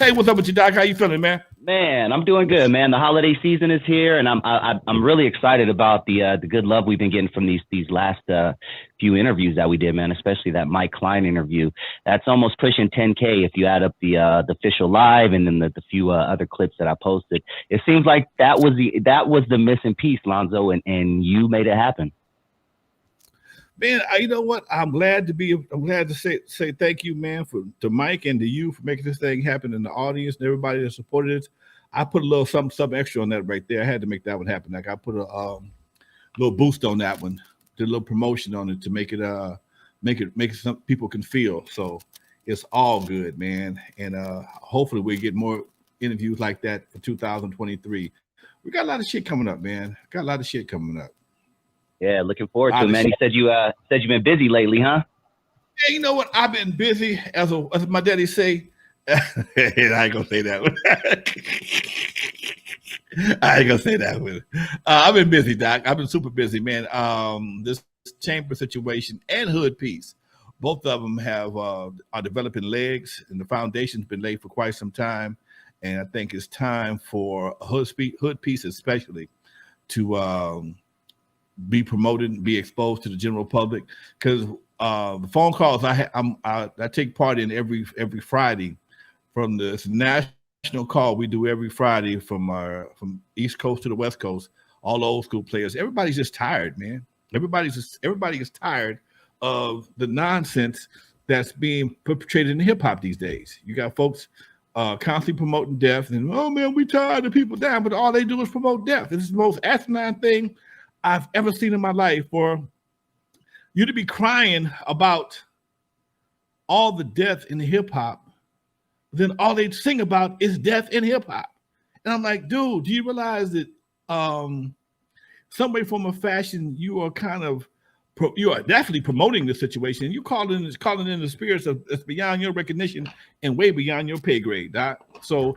Hey, what's up with you, Doc? How you feeling, man? Man, I'm doing good, man. The holiday season is here, and I'm really excited about the good love we've been getting from these last few interviews that we did, man. Especially that Mike Klein interview. That's almost pushing 10K if you add up the official live and then the few other clips that I posted. It seems like that was the missing piece, Lonzo, and you made it happen. Man, you know what? I'm glad to say thank you, man, to Mike and to you for making this thing happen in the audience and everybody that supported it. I put a little something extra on that right there. I had to make that one happen. Like I put a little boost on that one, did a little promotion on it to make it some people can feel. So it's all good, man. And hopefully we get more interviews like that for 2023. We got a lot of shit coming up, man. Got a lot of shit coming up. Yeah, looking forward to it, man. You said you've been busy lately, huh? Yeah, you know what? I've been busy, as my daddy say. I ain't gonna say that one. I ain't gonna say that one. I've been busy, Doc. I've been super busy, man. This chamber situation and hood piece, both of them are developing legs, and the foundation's been laid for quite some time. And I think it's time for a hood piece, especially, to be promoted, be exposed to the general public, because the phone calls I take part in every Friday from this national call we do every Friday from East Coast to the West Coast, all the old school players. Everybody's just tired, man. Everybody is tired of the nonsense that's being perpetrated in hip hop these days. You got folks constantly promoting death, and oh man, we tired of people dying, but all they do is promote death. This is the most asinine thing I've ever seen in my life, for you to be crying about all the death in hip hop, then all they sing about is death in hip hop. And I'm like, dude, do you realize that some way, form, or fashion, you are definitely promoting the situation. You calling in the spirits that's beyond your recognition and way beyond your pay grade, Doc. So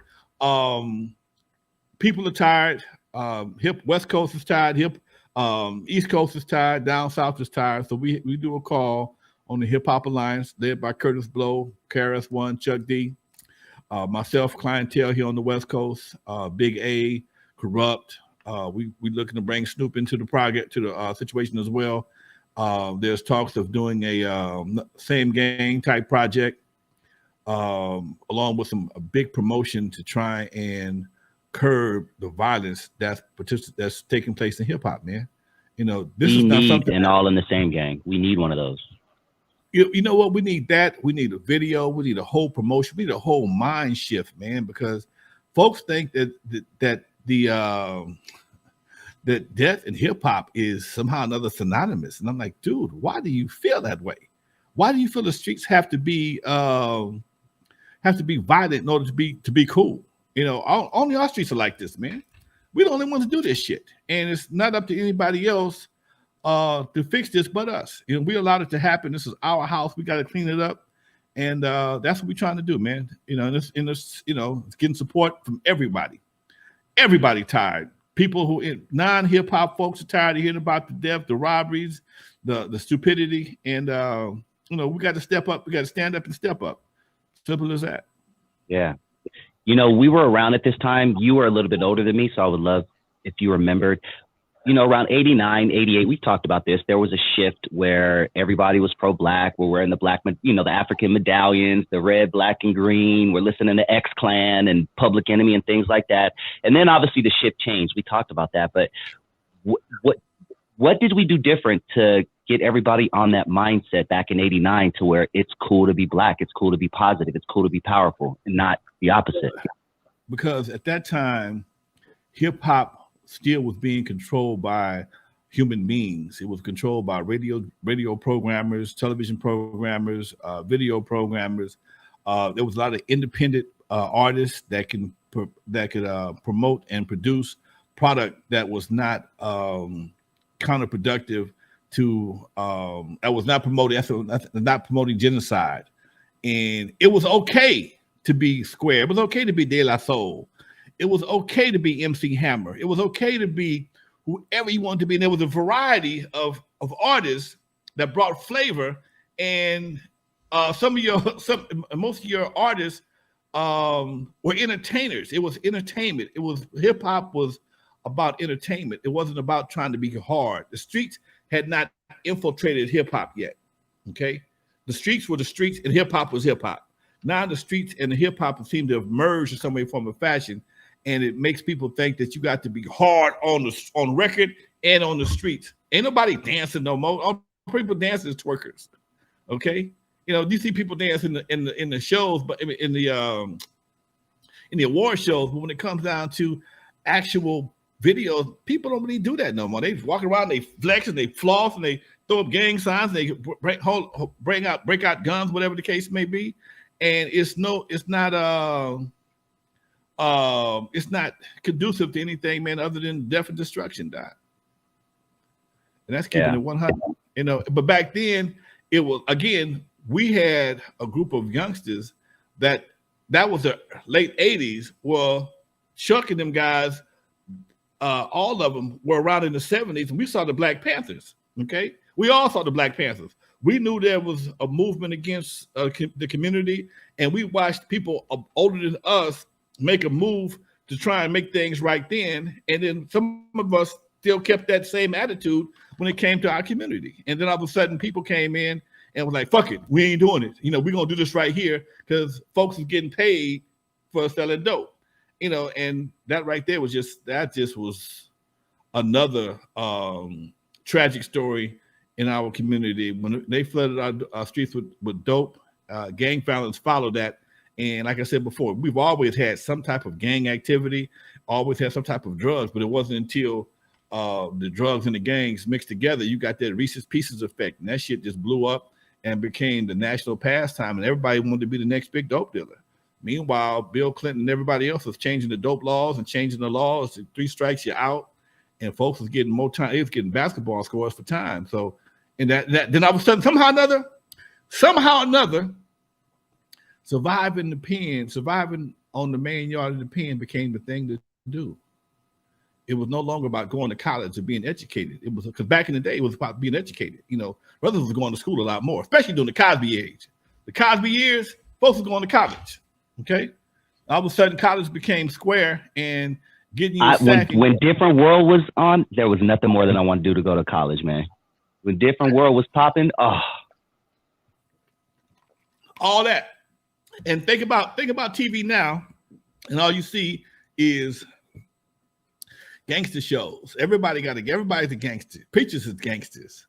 people are tired. West Coast is tired. East Coast is tired, down south is tired. So we do a call on the Hip Hop Alliance, led by Curtis Blow, KRS-One, Chuck D, myself, clientele here on the West Coast, Big A, Corrupt. We looking to bring Snoop into the project, to the situation as well. There's talks of doing a same gang type project, along with a big promotion to try and curb the violence that's taking place in hip hop, man. You know, this is not something. And all in the same gang. We need one of those. You know what? We need that. We need a video. We need a whole promotion. We need a whole mind shift, man, because folks think that death in hip hop is somehow another synonymous. And I'm like, dude, why do you feel that way? Why do you feel the streets have to be violent in order to be cool? You know, only our streets are like this, man. We're the only ones to do this shit. And it's not up to anybody else to fix this but us. You know, we allowed it to happen. This is our house. We got to clean it up. And that's what we're trying to do, man. You know, it's getting support from everybody. Everybody tired. People non-hip hop folks are tired of hearing about the death, the robberies, the stupidity. And, we got to step up. We got to stand up and step up. Simple as that. Yeah. You know, we were around at this time. You were a little bit older than me, so I would love if you remembered. You know, around 89, 88, we've talked about this. There was a shift where everybody was pro-black. We're wearing the African medallions, the red, black, and green. We're listening to X-Clan and Public Enemy and things like that. And then obviously the shift changed. We talked about that. But what did we do different to get everybody on that mindset back in 89 to where it's cool to be black, it's cool to be positive, it's cool to be powerful, and not the opposite? Because at that time, hip hop still was being controlled by human beings. It was controlled by radio programmers, television programmers, video programmers. There was a lot of independent artists that could promote and produce product that was not counterproductive to that was not promoting genocide. And it was okay to be Square. It was okay to be De La Soul. It was okay to be MC Hammer. It was okay to be whoever you wanted to be. And there was a variety of artists that brought flavor. And most of your artists were entertainers. It was entertainment. It was hip hop was about entertainment. It wasn't about trying to be hard. The streets had not infiltrated hip hop yet. Okay, the streets were the streets, and hip hop was hip hop. Now the streets and the hip hop seem to have merged in some way, form, or fashion, and it makes people think that you got to be hard on record and on the streets. Ain't nobody dancing no more. All people dancing is twerkers. Okay, you know, you see people dance in the shows, but in the award shows. But when it comes down to actual videos, people don't really do that no more. They walk around, they flex and they floss and they throw up gang signs. And they break out guns, whatever the case may be. And it's not conducive to anything, man, other than death and destruction, Doc. And that's keeping it 100. You know, but back then it was, again, we had a group of youngsters that was the late 80s. Well, Chuck and them guys, all of them were around in the 70s, and we saw the Black Panthers. Okay, we all saw the Black Panthers. We knew there was a movement against the community, and we watched people older than us make a move to try and make things right then. And then some of us still kept that same attitude when it came to our community. And then all of a sudden, people came in and was like, "Fuck it, we ain't doing it. You know, we're gonna do this right here because folks is getting paid for selling dope." You know, and that right there was just was another tragic story in our community. When they flooded our streets with dope, gang violence followed that. And like I said before, we've always had some type of gang activity, always had some type of drugs, but it wasn't until the drugs and the gangs mixed together, you got that Reese's Pieces effect, and that shit just blew up and became the national pastime, and everybody wanted to be the next big dope dealer. Meanwhile, Bill Clinton and everybody else was changing the dope laws and changing the laws. 3 strikes, you're out, and folks was getting more time. They was getting basketball scores for time. So, and that then all of a sudden, somehow or another, surviving the pen, surviving on the main yard of the pen became the thing to do. It was no longer about going to college or being educated. It was because back in the day, it was about being educated. You know, brothers was going to school a lot more, especially during the Cosby age. The Cosby years, folks were going to college. Okay, all of a sudden, college became square and getting you. When Different World was on, there was nothing more than I wanted to do to go to college, man. When Different World was popping, all that. And think about TV now, and all you see is gangster shows. Everybody's a gangster. Preachers is gangsters.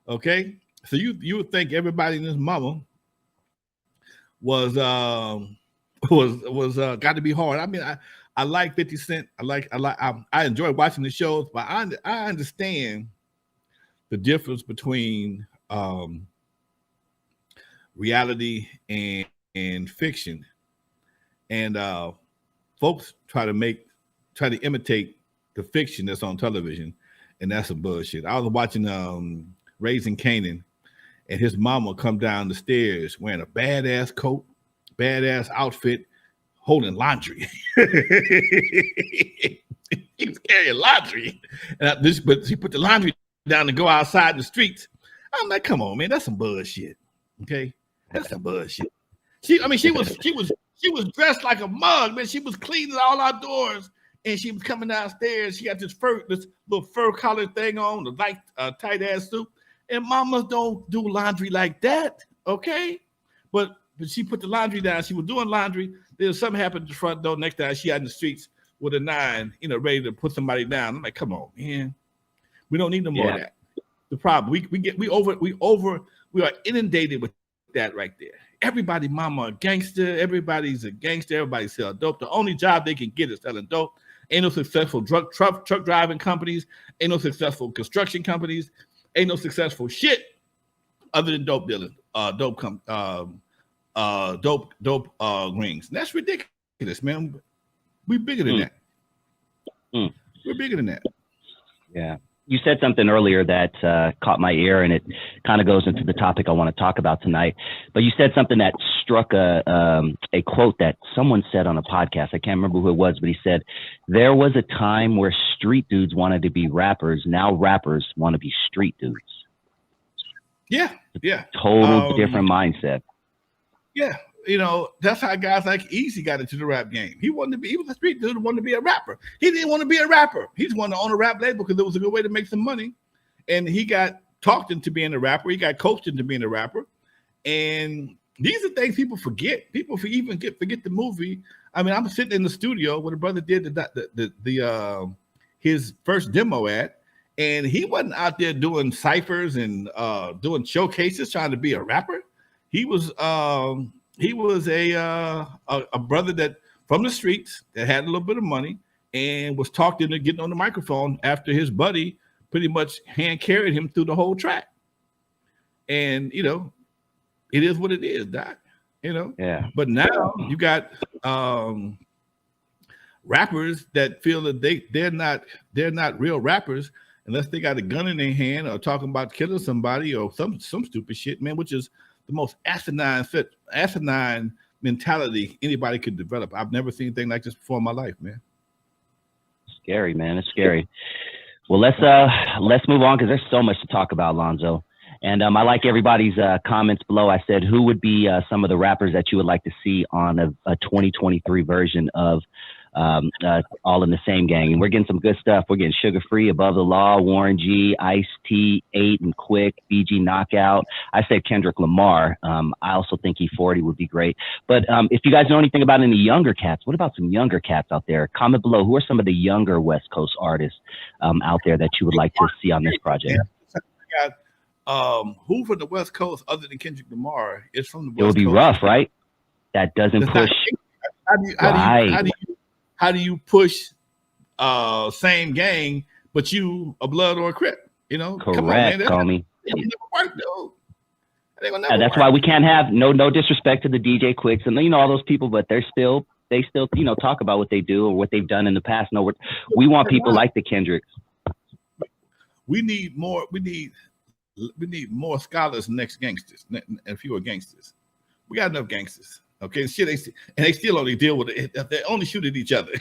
Okay, so you would think everybody in this mama was got to be hard. I mean, I like 50 Cent. I enjoy watching the shows, but I understand the difference between reality and fiction. And folks try to imitate the fiction that's on television, and that's some bullshit. I was watching Raising Kanan, and his mama come down the stairs wearing a badass coat, badass outfit, holding laundry. He was carrying laundry, but she put the laundry down to go outside the streets. I'm like, come on, man, that's some bullshit. Okay, that's some bullshit. She was dressed like a mug, man. She was cleaning all our doors, and she was coming downstairs. She got this little fur collar thing on, the light tight ass suit. And mamas don't do laundry like that, okay? But she put the laundry down. She was doing laundry. Then something happened at the front door. Next time, she out in the streets with a 9, you know, ready to put somebody down. I'm like, come on, man. We don't need no more of that. The problem we are inundated with that right there. Everybody, mama, a gangster. Everybody's a gangster. Everybody sell dope. The only job they can get is selling dope. Ain't no successful truck driving companies. Ain't no successful construction companies. Ain't no successful shit other than dope dealing, dope rings. And that's ridiculous, man. We bigger than that. We're bigger than that. Yeah. You said something earlier that caught my ear, and it kind of goes into the topic I want to talk about tonight. But you said something that struck a quote that someone said on a podcast. I can't remember who it was, but he said, there was a time where street dudes wanted to be rappers. Now rappers want to be street dudes. Yeah. Total different mindset. Yeah. you know, that's how guys like Eazy got into the rap game. He was a street dude who wanted to be a rapper. He didn't want to be a rapper. He just wanted to own a rap label because it was a good way to make some money. And he got talked into being a rapper. He got coached into being a rapper. And these are things people forget. People forget the movie. I mean, I'm sitting in the studio where the brother did his first demo at, and he wasn't out there doing ciphers and doing showcases trying to be a rapper. He was a brother that from the streets that had a little bit of money and was talked into getting on the microphone after his buddy pretty much hand carried him through the whole track. And you know, it is what it is, Doc. You know, yeah. But now you got rappers that feel that they're not real rappers unless they got a gun in their hand or talking about killing somebody or some stupid shit, man, which is the most asinine mentality anybody could develop. I've never seen anything like this before in my life, man. Scary, man. It's scary. Well, let's move on because there's so much to talk about, Lonzo. And I like everybody's comments below. I said, who would be some of the rappers that you would like to see on a 2023 version of All in the Same Gang? And we're getting some good stuff. We're getting Sugar Free, Above the Law, Warren G, Ice-T, 8 and Quick, BG Knockout. I said Kendrick Lamar. I also think E40 would be great. But if you guys know anything about any younger cats, what about some younger cats out there? Comment below. Who are some of the younger West Coast artists out there that you would like to see on this project? Who from the West Coast other than Kendrick Lamar is from the West Coast? It would be rough, right? That doesn't push. How do you push same gang, but you a blood or a Crip? You know, correct, come on, man. Comey. That's Work. why we can't have no disrespect to the DJ Quicks and all those people, but they still talk about what they do or what they've done in the past. No, we want people like the Kendricks. We need more. We need more scholars, next gangsters, and fewer gangsters. We got enough gangsters. Okay, shit, they still only deal with it. They only shoot at each other.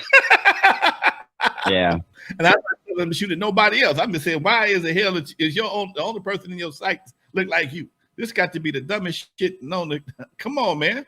Yeah. And I'm not telling them to shoot at nobody else. I'm just saying, why is the hell is the only person in your sight look like you? This got to be the dumbest shit known to. Come on, man.